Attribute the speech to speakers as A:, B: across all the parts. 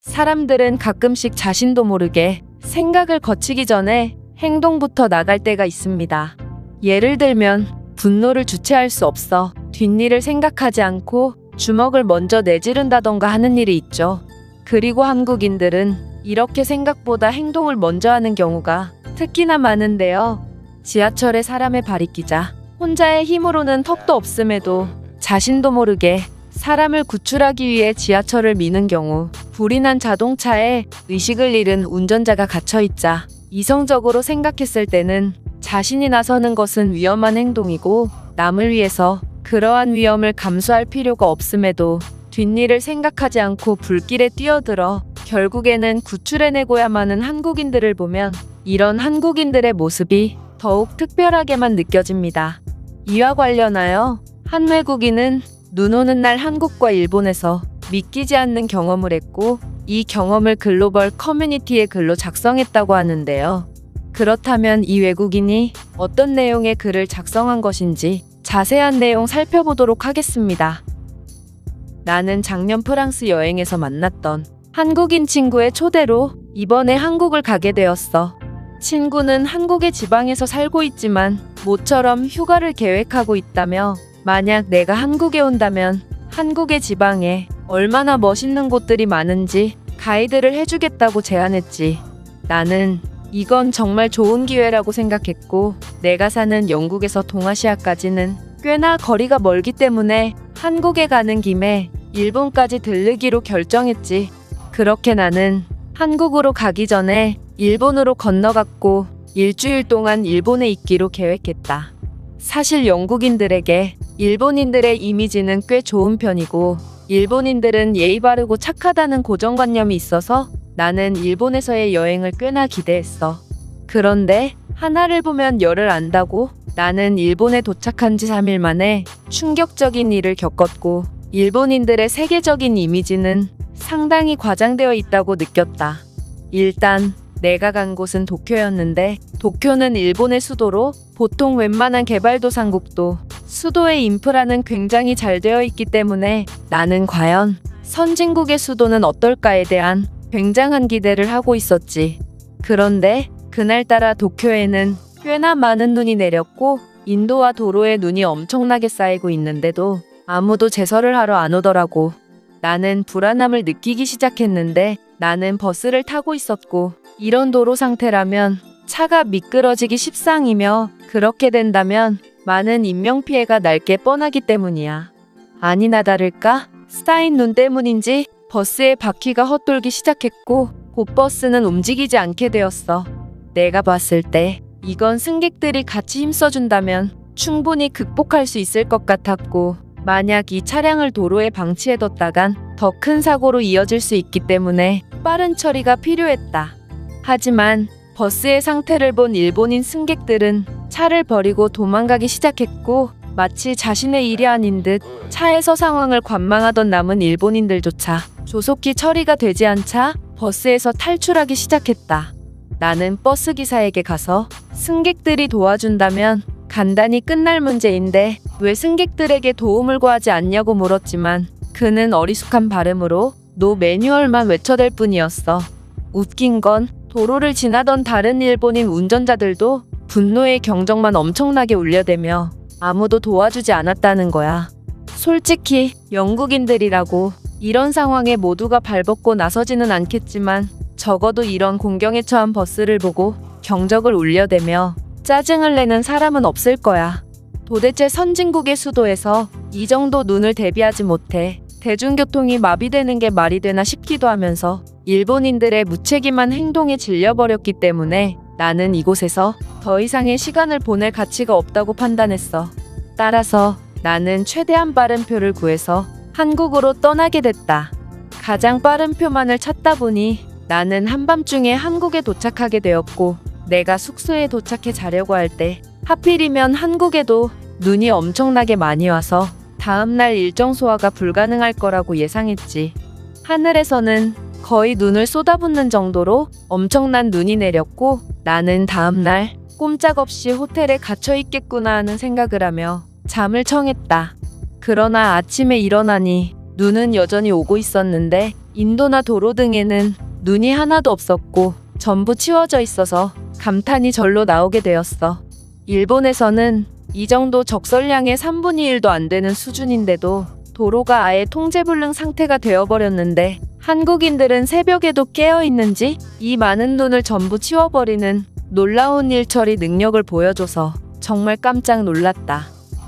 A: 사람들은 가끔씩 자신도 모르게 생각을 거치기 전에 행동부터 나갈 때가 있습니다. 예를 들면 분노를 주체할 수 없어 뒷일을 생각하지 않고 주먹을 먼저 내지른다던가 하는 일이 있죠. 그리고 한국인들은 이렇게 생각보다 행동을 먼저 하는 경우가 특히나 많은데요. 지하철에 사람의 발이 끼자 혼자의 힘으로는 턱도 없음에도 자신도 모르게 사람을 구출하기 위해 지하철을 미는 경우, 불이 난 자동차에 의식을 잃은 운전자가 갇혀있자 이성적으로 생각했을 때는 자신이 나서는 것은 위험한 행동이고 남을 위해서 그러한 위험을 감수할 필요가 없음에도 뒷일을 생각하지 않고 불길에 뛰어들어 결국에는 구출해내고야만 하는 한국인들을 보면 이런 한국인들의 모습이 더욱 특별하게만 느껴집니다. 이와 관련하여 한 외국인은 눈 오는 날 한국과 일본에서 믿기지 않는 경험을 했고 이 경험을 글로벌 커뮤니티의 글로 작성했다고 하는데요. 그렇다면 이 외국인이 어떤 내용의 글을 작성한 것인지 자세한 내용 살펴보도록 하겠습니다. 나는 작년 프랑스 여행에서 만났던 한국인 친구의 초대로 이번에 한국을 가게 되었어. 친구는 한국의 지방에서 살고 있지만 모처럼 휴가를 계획하고 있다며 만약 내가 한국에 온다면 한국의 지방에 얼마나 멋있는 곳들이 많은지 가이드를 해주겠다고 제안했지. 나는 이건 정말 좋은 기회라고 생각했고 내가 사는 영국에서 동아시아까지는 꽤나 거리가 멀기 때문에 한국에 가는 김에 일본까지 들르기로 결정했지. 그렇게 나는 한국으로 가기 전에 일본으로 건너갔고 일주일 동안 일본에 있기로 계획했다. 사실 영국인들에게 일본인들의 이미지는 꽤 좋은 편이고 일본인들은 예의 바르고 착하다는 고정관념이 있어서 나는 일본에서의 여행을 꽤나 기대했어. 그런데 하나를 보면 열을 안다고 나는 일본에 도착한 지 3일 만에 충격적인 일을 겪었고 일본인들의 세계적인 이미지는 상당히 과장되어 있다고 느꼈다. 일단 내가 간 곳은 도쿄였는데 도쿄는 일본의 수도로 보통 웬만한 개발도상국도 수도의 인프라는 굉장히 잘 되어 있기 때문에 나는 과연 선진국의 수도는 어떨까에 대한 굉장한 기대를 하고 있었지. 그런데 그날따라 도쿄에는 꽤나 많은 눈이 내렸고 인도와 도로에 눈이 엄청나게 쌓이고 있는데도 아무도 제설을 하러 안 오더라고. 나는 불안함을 느끼기 시작했는데 나는 버스를 타고 있었고 이런 도로 상태라면 차가 미끄러지기 십상이며 그렇게 된다면 많은 인명피해가 날 게 뻔하기 때문이야. 아니나 다를까 쌓인 눈 때문인지 버스의 바퀴가 헛돌기 시작했고 곧 버스는 움직이지 않게 되었어. 내가 봤을 때 이건 승객들이 같이 힘써준다면 충분히 극복할 수 있을 것 같았고 만약 이 차량을 도로에 방치해뒀다간 더 큰 사고로 이어질 수 있기 때문에 빠른 처리가 필요했다. 하지만 버스의 상태를 본 일본인 승객들은 차를 버리고 도망가기 시작했고 마치 자신의 일이 아닌 듯 차에서 상황을 관망하던 남은 일본인들조차 조속히 처리가 되지 않자 버스에서 탈출하기 시작했다. 나는 버스 기사에게 가서 승객들이 도와준다면 간단히 끝날 문제인데 왜 승객들에게 도움을 구하지 않냐고 물었지만 그는 어리숙한 발음으로 노 매뉴얼만 외쳐댈 뿐이었어. 웃긴 건 도로를 지나던 다른 일본인 운전자들도 분노의 경적만 엄청나게 울려대며 아무도 도와주지 않았다는 거야. 솔직히 영국인들이라고 이런 상황에 모두가 발벗고 나서지는 않겠지만 적어도 이런 공경에 처한 버스를 보고 경적을 울려대며 짜증을 내는 사람은 없을 거야. 도대체 선진국의 수도에서 이 정도 눈을 대비하지 못해 대중교통이 마비되는 게 말이 되나 싶기도 하면서 일본인들의 무책임한 행동에 질려버렸기 때문에 나는 이곳에서 더 이상의 시간을 보낼 가치가 없다고 판단했어. 따라서 나는 최대한 빠른 표를 구해서 한국으로 떠나게 됐다. 가장 빠른 표만을 찾다 보니 나는 한밤중에 한국에 도착하게 되었고 내가 숙소에 도착해 자려고 할 때 하필이면 한국에도 눈이 엄청나게 많이 와서 다음날 일정 소화가 불가능할 거라고 예상했지. 하늘에서는 거의 눈을 쏟아붓는 정도로 엄청난 눈이 내렸고 나는 다음날 꼼짝없이 호텔에 갇혀 있겠구나 하는 생각을 하며 잠을 청했다. 그러나 아침에 일어나니 눈은 여전히 오고 있었는데 인도나 도로 등에는 눈이 하나도 없었고 전부 치워져 있어서 감탄이 절로 나오게 되었어. 일본에서는 이 정도 적설량의 3분의 1도 안 되는 수준인데도 도로가 아예 통제불능 상태가 되어버렸는데 한국인들은 새벽에도 깨어있는지 이 많은 눈을 전부 치워버리는 놀라운 일처리 능력을 보여줘서 정말 깜짝 놀랐다.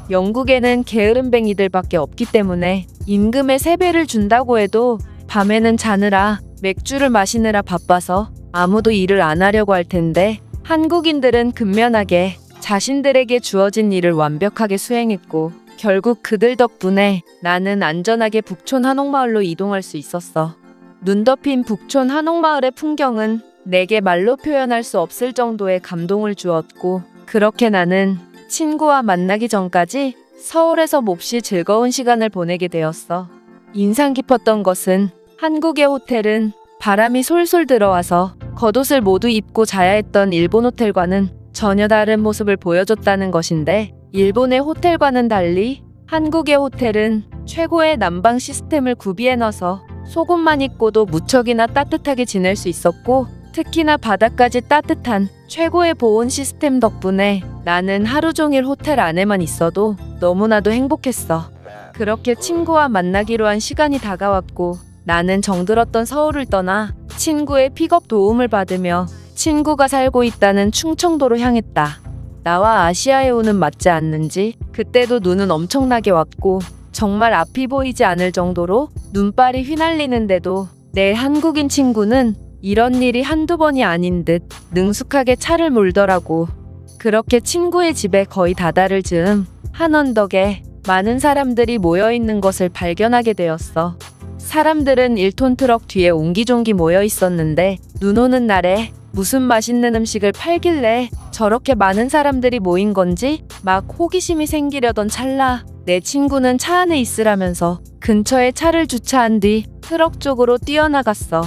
A: 영국에는 게으름뱅이들밖에 없기 때문에 임금의 3배를 준다고 해도 밤에는 자느라 맥주를 마시느라 바빠서 아무도 일을 안 하려고 할 텐데 한국인들은 근면하게 자신들에게 주어진 일을 완벽하게 수행했고 결국 그들 덕분에 나는 안전하게 북촌 한옥마을로 이동할 수 있었어. 눈 덮인 북촌 한옥마을의 풍경은 내게 말로 표현할 수 없을 정도의 감동을 주었고 그렇게 나는 친구와 만나기 전까지 서울에서 몹시 즐거운 시간을 보내게 되었어. 인상 깊었던 것은 한국의 호텔은 바람이 솔솔 들어와서 겉옷을 모두 입고 자야 했던 일본 호텔과는 전혀 다른 모습을 보여줬다는 것인데 일본의 호텔과는 달리 한국의 호텔은 최고의 난방 시스템을 구비해 놔서 속옷만 입고도 무척이나 따뜻하게 지낼 수 있었고 특히나 바닥까지 따뜻한 최고의 보온 시스템 덕분에 나는 하루 종일 호텔 안에만 있어도 너무나도 행복했어. 그렇게 친구와 만나기로 한 시간이 다가왔고 나는 정들었던 서울을 떠나 친구의 픽업 도움을 받으며 친구가 살고 있다는 충청도로 향했다. 나와 아시아의 오는 맞지 않는지 그때도 눈은 엄청나게 왔고 정말 앞이 보이지 않을 정도로 눈발이 휘날리는데도 내 한국인 친구는 이런 일이 한두 번이 아닌 듯 능숙하게 차를 몰더라고. 그렇게 친구의 집에 거의 다다를 즈음 한 언덕에 많은 사람들이 모여있는 것을 발견하게 되었어. 사람들은 1톤 트럭 뒤에 옹기종기 모여 있었는데 눈 오는 날에 무슨 맛있는 음식을 팔길래 저렇게 많은 사람들이 모인 건지 막 호기심이 생기려던 찰나 내 친구는 차 안에 있으라면서 근처에 차를 주차한 뒤 트럭 쪽으로 뛰어나갔어.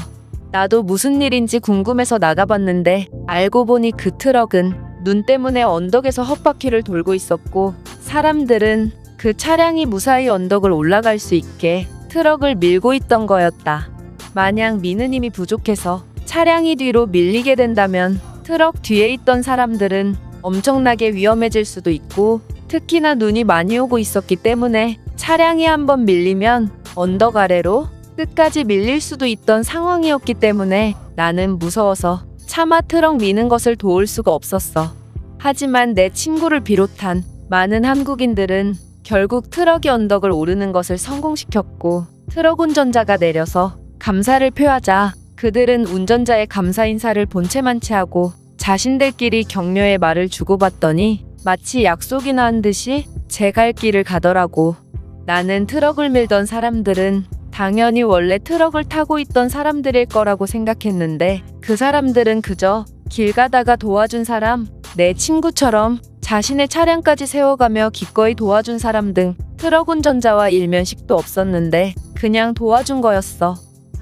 A: 나도 무슨 일인지 궁금해서 나가봤는데 알고 보니 그 트럭은 눈 때문에 언덕에서 헛바퀴를 돌고 있었고 사람들은 그 차량이 무사히 언덕을 올라갈 수 있게 트럭을 밀고 있던 거였다. 만약 미는 힘이 부족해서 차량이 뒤로 밀리게 된다면 트럭 뒤에 있던 사람들은 엄청나게 위험해질 수도 있고 특히나 눈이 많이 오고 있었기 때문에 차량이 한번 밀리면 언덕 아래로 끝까지 밀릴 수도 있던 상황이었기 때문에 나는 무서워서 차마 트럭 미는 것을 도울 수가 없었어. 하지만 내 친구를 비롯한 많은 한국인들은 결국 트럭이 언덕을 오르는 것을 성공시켰고 트럭 운전자가 내려서 감사를 표하자 그들은 운전자의 감사 인사를 본체만치 하고 자신들끼리 격려의 말을 주고받더니 마치 약속이나 한 듯이 제 갈 길을 가더라고. 나는 트럭을 밀던 사람들은 당연히 원래 트럭을 타고 있던 사람들일 거라고 생각했는데 그 사람들은 그저 길 가다가 도와준 사람, 내 친구처럼 자신의 차량까지 세워가며 기꺼이 도와준 사람 등 트럭 운전자와 일면식도 없었는데 그냥 도와준 거였어.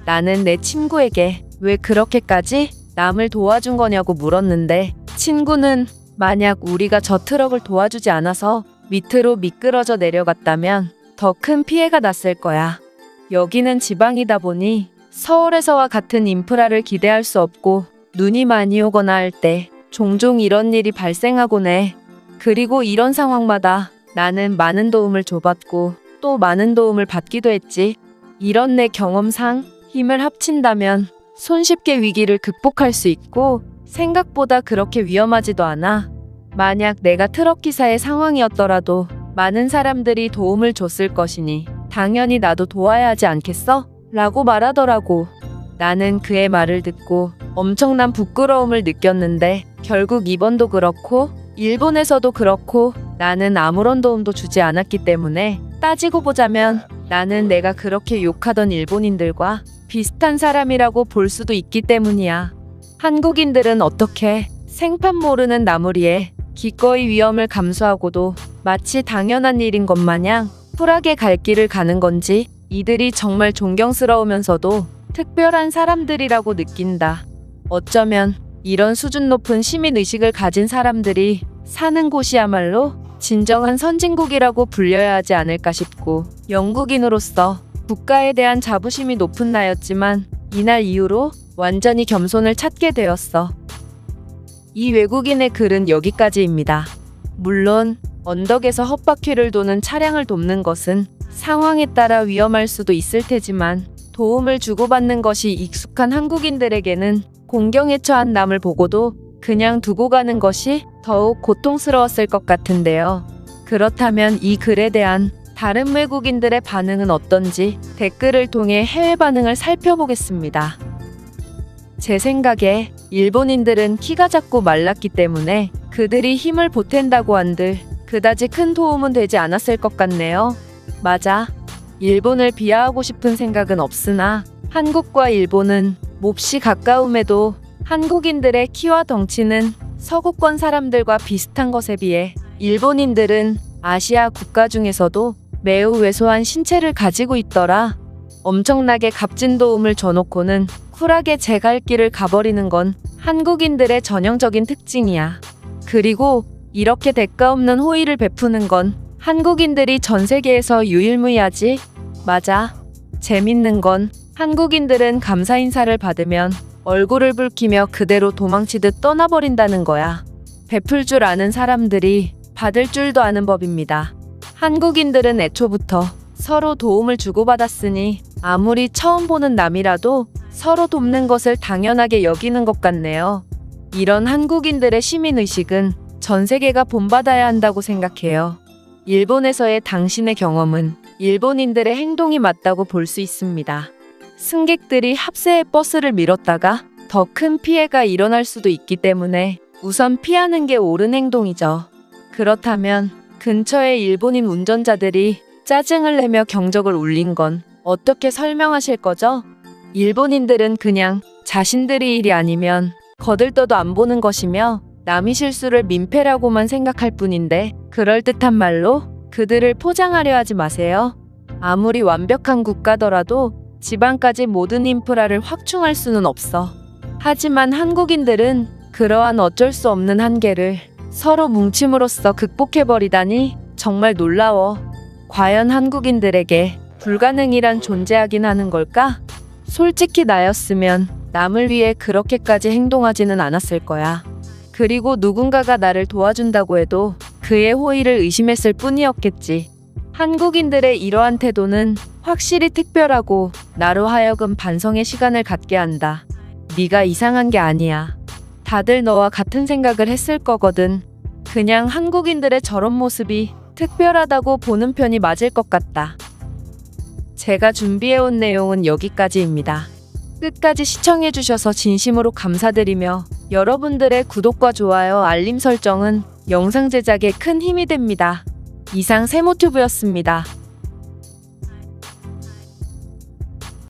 A: 나는 내 친구에게 왜 그렇게까지 남을 도와준 거냐고 물었는데 친구는 만약 우리가 저 트럭을 도와주지 않아서 밑으로 미끄러져 내려갔다면 더 큰 피해가 났을 거야. 여기는 지방이다 보니 서울에서와 같은 인프라를 기대할 수 없고 눈이 많이 오거나 할 때 종종 이런 일이 발생하곤 해. 그리고 이런 상황마다 나는 많은 도움을 줘봤고 또 많은 도움을 받기도 했지. 이런 내 경험상 힘을 합친다면 손쉽게 위기를 극복할 수 있고 생각보다 그렇게 위험하지도 않아. 만약 내가 트럭 기사의 상황이었더라도 많은 사람들이 도움을 줬을 것이니 당연히 나도 도와야 하지 않겠어? 라고 말하더라고. 나는 그의 말을 듣고 엄청난 부끄러움을 느꼈는데 결국 이번도 그렇고 일본에서도 그렇고 나는 아무런 도움도 주지 않았기 때문에 따지고 보자면 나는 내가 그렇게 욕하던 일본인들과 비슷한 사람이라고 볼 수도 있기 때문이야. 한국인들은 어떻게 생판 모르는 나무리에 기꺼이 위험을 감수하고도 마치 당연한 일인 것 마냥 쿨하게 갈 길을 가는 건지 이들이 정말 존경스러우면서도 특별한 사람들이라고 느낀다. 어쩌면 이런 수준 높은 시민의식을 가진 사람들이 사는 곳이야말로 진정한 선진국이라고 불려야 하지 않을까 싶고 영국인으로서 국가에 대한 자부심이 높은 나였지만 이날 이후로 완전히 겸손을 찾게 되었어. 이 외국인의 글은 여기까지입니다. 물론 언덕에서 헛바퀴를 도는 차량을 돕는 것은 상황에 따라 위험할 수도 있을 테지만 도움을 주고받는 것이 익숙한 한국인들에게는 공경에 처한 남을 보고도 그냥 두고 가는 것이 더욱 고통스러웠을 것 같은데요. 그렇다면 이 글에 대한 다른 외국인들의 반응은 어떤지 댓글을 통해 해외 반응을 살펴보겠습니다. 제 생각에 일본인들은 키가 작고 말랐기 때문에 그들이 힘을 보탠다고 한들 그다지 큰 도움은 되지 않았을 것 같네요. 맞아. 일본을 비하하고 싶은 생각은 없으나 한국과 일본은 몹시 가까움에도 한국인들의 키와 덩치는 서구권 사람들과 비슷한 것에 비해 일본인들은 아시아 국가 중에서도 매우 왜소한 신체를 가지고 있더라. 엄청나게 값진 도움을 줘놓고는 쿨하게 제 갈 길을 가버리는 건 한국인들의 전형적인 특징이야. 그리고 이렇게 대가 없는 호의를 베푸는 건 한국인들이 전 세계에서 유일무이하지. 맞아. 재밌는 건 한국인들은 감사 인사를 받으면 얼굴을 붉히며 그대로 도망치듯 떠나버린다는 거야. 베풀 줄 아는 사람들이 받을 줄도 아는 법입니다. 한국인들은 애초부터 서로 도움을 주고받았으니 아무리 처음 보는 남이라도 서로 돕는 것을 당연하게 여기는 것 같네요. 이런 한국인들의 시민의식은 전 세계가 본받아야 한다고 생각해요. 일본에서의 당신의 경험은 일본인들의 행동이 맞다고 볼 수 있습니다. 승객들이 합세의 버스를 밀었다가 더 큰 피해가 일어날 수도 있기 때문에 우선 피하는 게 옳은 행동이죠. 그렇다면 근처의 일본인 운전자들이 짜증을 내며 경적을 울린 건 어떻게 설명하실 거죠? 일본인들은 그냥 자신들이 일이 아니면 거들떠도 안 보는 것이며 남이 실수를 민폐라고만 생각할 뿐인데 그럴듯한 말로 그들을 포장하려 하지 마세요. 아무리 완벽한 국가더라도 지방까지 모든 인프라를 확충할 수는 없어. 하지만 한국인들은 그러한 어쩔 수 없는 한계를 서로 뭉침으로써 극복해버리다니 정말 놀라워. 과연 한국인들에게 불가능이란 존재하긴 하는 걸까? 솔직히 나였으면 남을 위해 그렇게까지 행동하지는 않았을 거야. 그리고 누군가가 나를 도와준다고 해도 그의 호의를 의심했을 뿐이었겠지. 한국인들의 이러한 태도는 확실히 특별하고 나로 하여금 반성의 시간을 갖게 한다. 네가 이상한 게 아니야. 다들 너와 같은 생각을 했을 거거든. 그냥 한국인들의 저런 모습이 특별하다고 보는 편이 맞을 것 같다. 제가 준비해온 내용은 여기까지입니다. 끝까지 시청해주셔서 진심으로 감사드리며 여러분들의 구독과 좋아요, 알림 설정은 영상 제작에 큰 힘이 됩니다. 이상 세모튜브였습니다.